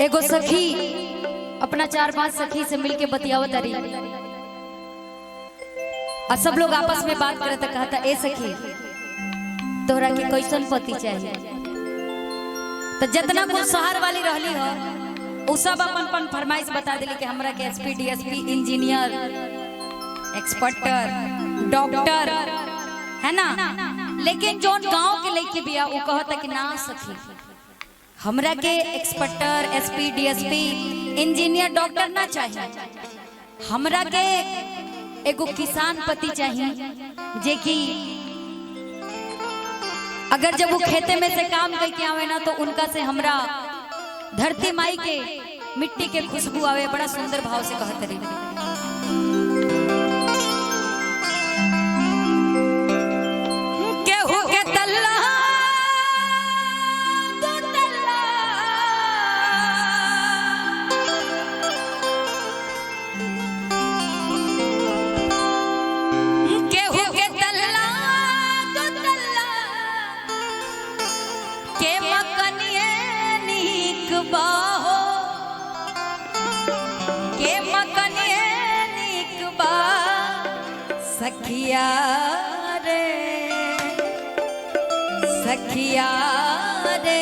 एगो सखी अपना 4-5 सखी से मिलके बतियावत रही और सब लोग आपस में बात करत कहता ए सखी तोहरा के कैसन पति चाहिए। तो जितना कुछ शहर वाली रहली हो उ सब अपन फरमाइश बता दिली कि हमरा के एसपी डीएसपी इंजीनियर एक्सपर्टर डॉक्टर है ना। लेकिन जोन गांव के लड़की बिया उ कहता कि ना सखी हमरा के एक्सपर्टर एसपी डीएसपी इंजीनियर डॉक्टर ना चाहिए, हमरा के एगो किसान पति चाहिए जे कि अगर जब वो खेते में से काम करके आवे ना तो उनका से हमरा धरती माई के मिट्टी के खुशबू आवे। बड़ा सुंदर भाव से कहत रही केहू के तल्ला सखिया रे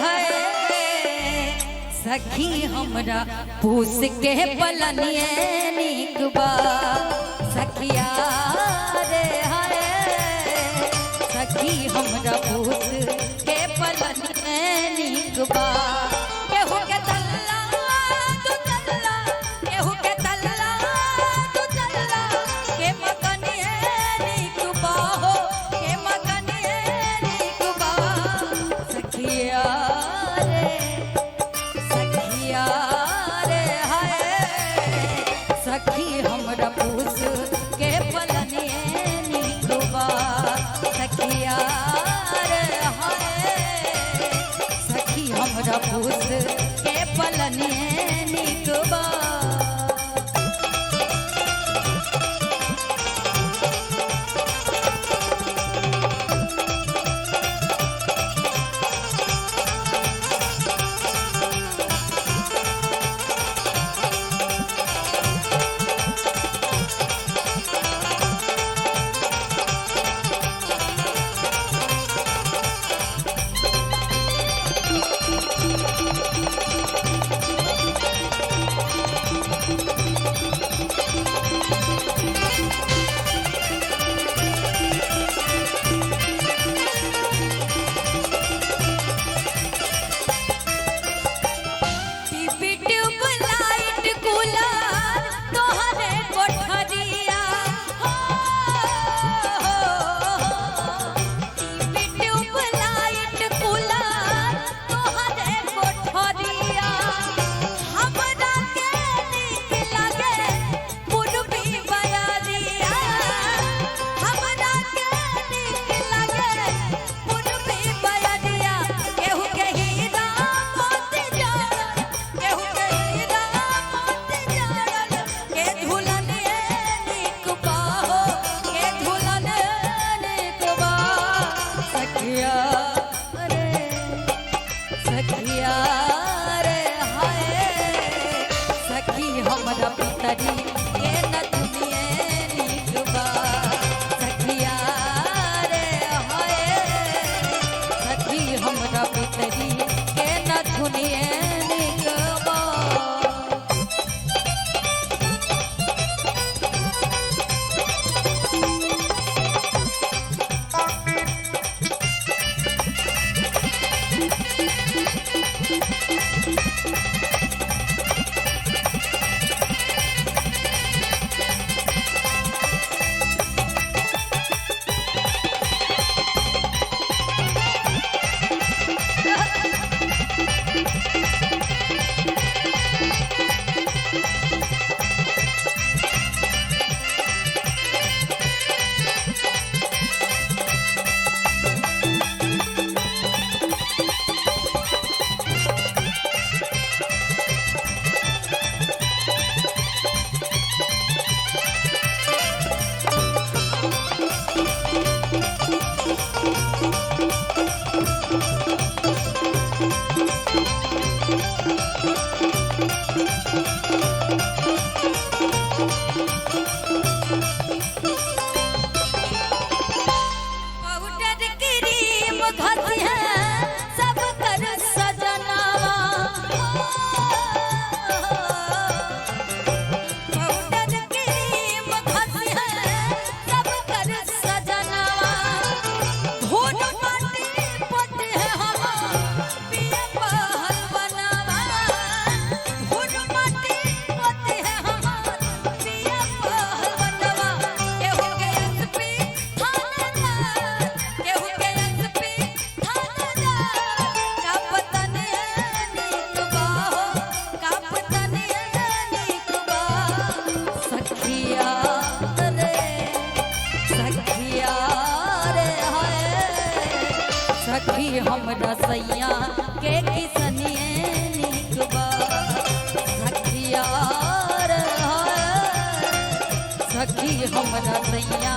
है सखी हमरा पूछ के पलनिए नीक बा। सखिया रे है सखी हमरा पूछ के पलनिए नीक बा। केहू के तल्ला तू तल्ला केहू के तल्ला तू तल्ला के मकनिए नीक बा हो के मकनिए नीक बा। सखिया रे हाय सखी हमरा पूछ के पलनिए नीक बा। सखिया रे हाय सखी हमरा पूछ के पलनिए नीक बा। हमरा पितरी के नथुनिए नीक बा। सखिया रे हाय सखी हमरा पितरी के नथुनिए नीक बा। हमरा सैया के किसनिए निकबा सखिया रे सखी हमरा सैया